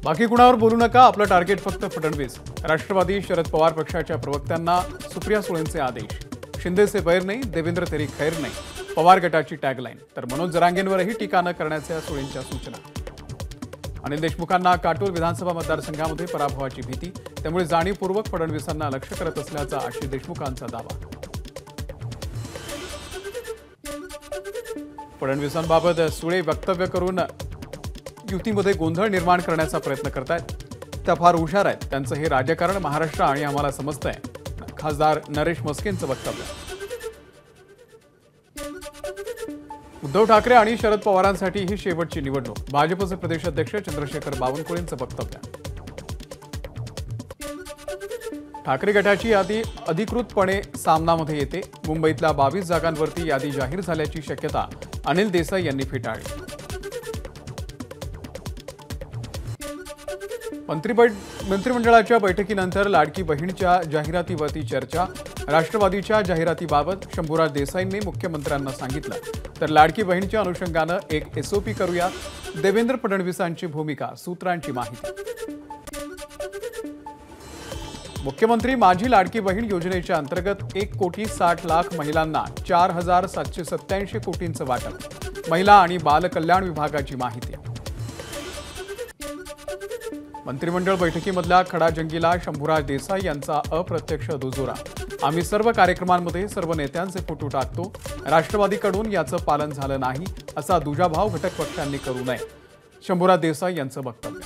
बाकी कुणावर बोलू नका, आपलं टार्गेट फक्त फडणवीस। राष्ट्रवादी शरद पवार पक्षाच्या प्रवक्त्यांना सुप्रिया सुळेंचे आदेश। शिंदे से बैर नाही, देवेंद्र तेरी खैर नाही, पवार गटाची टॅगलाईन। तर मनोज जरांगेंवरही टीका न करण्याच्या सुळेंच्या सूचना। अनिल देशमुखांना काटोल विधानसभा मतदारसंघामध्ये पराभवाची भीती, त्यामुळे जाणीवपूर्वक फडणवीसांना लक्ष्य करत असल्याचा आशिष देशमुखांचा दावा। फडणवीसांबाबत सुळे वक्तव्य करून युतीमध्ये गोंधळ निर्माण करण्याचा प्रयत्न करतायत। त्या फार हुशार आहेत, त्यांचं हे राजकारण महाराष्ट्र आणि आम्हाला समजतंय। खासदार नरेश मस्केंचं वक्तव्य। उद्धव ठाकरे आणि शरद पवारांसाठी ही शेवटची निवडणूक, भाजपचे प्रदेशाध्यक्ष चंद्रशेखर बावनकुळेंचं वक्तव्य। ठाकरे गटाची यादी अधिकृतपणे सामनामध्ये येते। मुंबईतल्या 22 जागांवरती यादी जाहीर झाल्याची शक्यता अनिल देसाई यांनी फेटाळली। मंत्रिमंडळाच्या बैठकीनंतर लाडकी बहीणच्या जाहिरातीवरती चर्चा। राष्ट्रवादीच्या जाहिरातीबाबत शंभूराज देसाईंनी मुख्यमंत्र्यांना सांगितलं, तर लाडकी बहीणच्या अनुषंगानं एक एसओपी करूया। देवेंद्र फडणवीसांची भूमिका, सूत्रांची माहिती। मुख्यमंत्री माझी लाडकी बहीण योजनेच्या अंतर्गत 1,60,00,000 महिलांना 4,787 कोटींचं वाटप। महिला आणि बालकल्याण विभागाची माहिती। मंत्रिमंडळ बैठकीमधल्या खडाजंगीला शंभूराज देसाई यांचा अप्रत्यक्ष दुजोरा। आम्ही सर्व कार्यक्रमांमध्ये सर्व नेत्यांचे फोटो टाकतो, राष्ट्रवादीकडून याचं पालन झालं नाही असा दुजाभाव घटक पक्षांनी करू नये, शंभूराज देसाई यांचं वक्तव्य।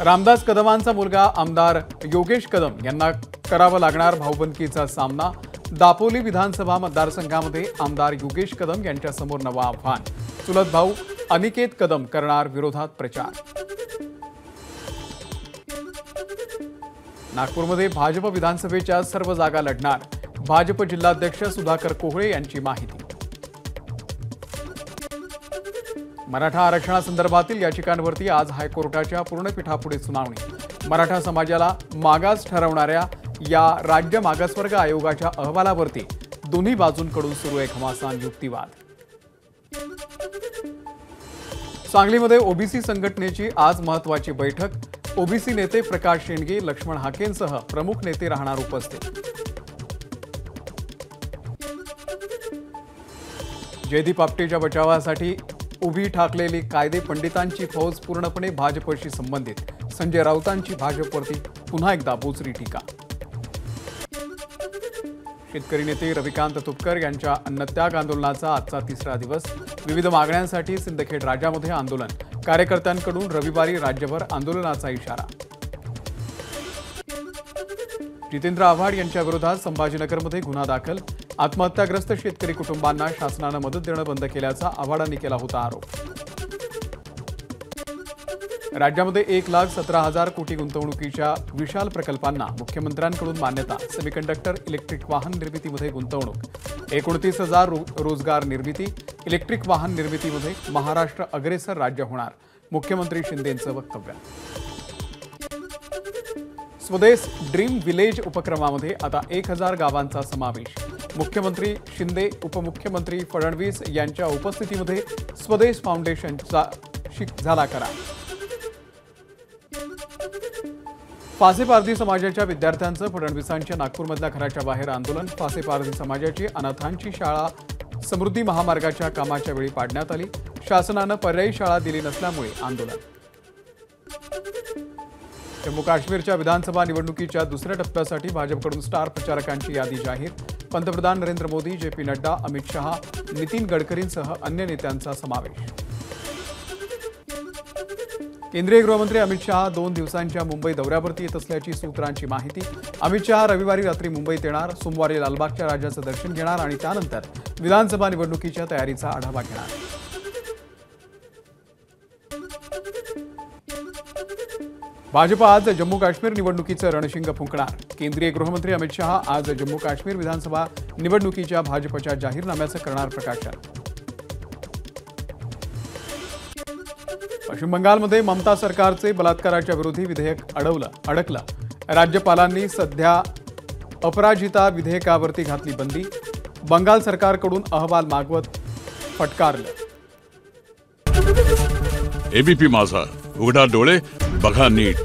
रामदास कदमांचा मुलगा आमदार योगेश कदम यांना करावा लागणार भाऊबंदकीचा सामना। दापोली विधानसभा मतदारसंघामध्ये आमदार योगेश कदम यांच्यासमोर नवं आव्हान। चुलत भाऊ अनिकेत कदम करणार विरोधात प्रचार। नागपूरमध्ये भाजप विधानसभेच्या सर्व जागा लढणार, भाजप जिल्हाध्यक्ष सुधाकर कोहळे यांची माहिती। मराठा आरक्षणासंदर्भातील याचिकांवरती आज हायकोर्टाच्या पूर्णपीठापुढे सुनावणी। मराठा समाजाला मागास ठरवणाऱ्या या राज्य मागासवर्ग आयोगाच्या अहवालावरती दोन्ही बाजूंकडून सुरू आहे घमासान युक्तिवाद। सांगलीमध्ये ओबीसी संघटनेची आज महत्त्वाची बैठक। ओबीसी नेते प्रकाश शेंडगे, लक्ष्मण हाकेंसह प्रमुख नेते राहणार उपस्थित। जयदीप आपटेच्या बचावासाठी उभी ठाकलेली कायदे पंडितांची फौज पूर्णपणे भाजपशी संबंधित। संजय राऊतांची भाजपवरती पुन्हा एकदा बोचरी टीका। शेतकरी नेते रविकांत तुपकर यांच्या अन्नत्याग आंदोलनाचा आजचा तिसरा दिवस। विविध मागण्यांसाठी सिंदखेड राजामध्ये आंदोलन, कार्यकर्त्यांकडून रविवारी राज्यभर आंदोलनाचा इशारा। जितेंद्र आव्हाड यांच्या विरोधात संभाजीनगरमध्ये गुन्हा दाखल। आत्महत्याग्रस्त शेतकरी कुटुंबांना शासनानं मदत देणं बंद केल्याचा आव्हाडांनी केला होता आरोप। राज्यामध्ये 1,17,000 कोटी गुंतवणुकीच्या विशाल प्रकल्पांना मुख्यमंत्र्यांकडून मान्यता। सेमीकंडक्टर इलेक्ट्रिक वाहन निर्मितीमध्ये गुंतवणूक। 29,000 रोजगार निर्मिती। इलेक्ट्रिक वाहन निर्मितीमध्ये महाराष्ट्र अग्रेसर राज्य होणार, मुख्यमंत्री शिंदेंचं वक्तव्य। स्वदेश ड्रीम विलेज उपक्रमामध्ये आता 1,000 गावांचा समावेश। मुख्यमंत्री शिंदे, उपमुख्यमंत्री फडणवीस यांच्या उपस्थितीमध्ये स्वदेश फाउंडेशनचा झाला करार। फासे पारधी समाजाच्या विद्यार्थ्यांचं फडणवीसांच्या नागपूरमधल्या घराच्या बाहेर आंदोलन। फासे पारधी समाजाची अनाथांची शाळा समृद्धी महामार्गाच्या कामाच्या वेळी पाडण्यात आली। शासनानं पर्यायी शाळा दिली नसल्यामुळे आंदोलन। जम्मू काश्मीरच्या विधानसभा निवडणुकीच्या दुसऱ्या टप्प्यासाठी भाजपकडून स्टार प्रचारकांची यादी जाहीर। पंतप्रधान नरेंद्र मोदी, जेपी नड्डा, अमित शहा, नितीन गडकरींसह अन्य नेत्यांचा समावेश। केंद्रीय गृहमंत्री अमित शहा 2 दिवसांच्या मुंबई दौऱ्यावरती येत असल्याची सूत्रांची माहिती। अमित शहा रविवारी रात्री मुंबईत येणार, सोमवारी लालबागच्या राजाचं दर्शन घेणार आणि त्यानंतर विधानसभा निवडणुकीच्या तयारीचा आढावा घेणार। भाजप आज जम्मू काश्मीर निवडणुकीचं रणशिंग फुंकणार। केंद्रीय गृहमंत्री अमित शहा आज जम्मू काश्मीर विधानसभा निवडणुकीच्या भाजपच्या जाहीरनाम्याचं करणार प्रकाशन। पश्चिम बंगालमध्ये ममता सरकारचे बलात्काराच्या विरोधी विधेयक अडकलं। राज्यपालांनी सध्या अपराजिता विधेयकावरती घातली बंदी। बंगाल सरकारकडून अहवाल मागवत फटकारलं। एबीपी माझा, उघडा डोळे बघा नीट.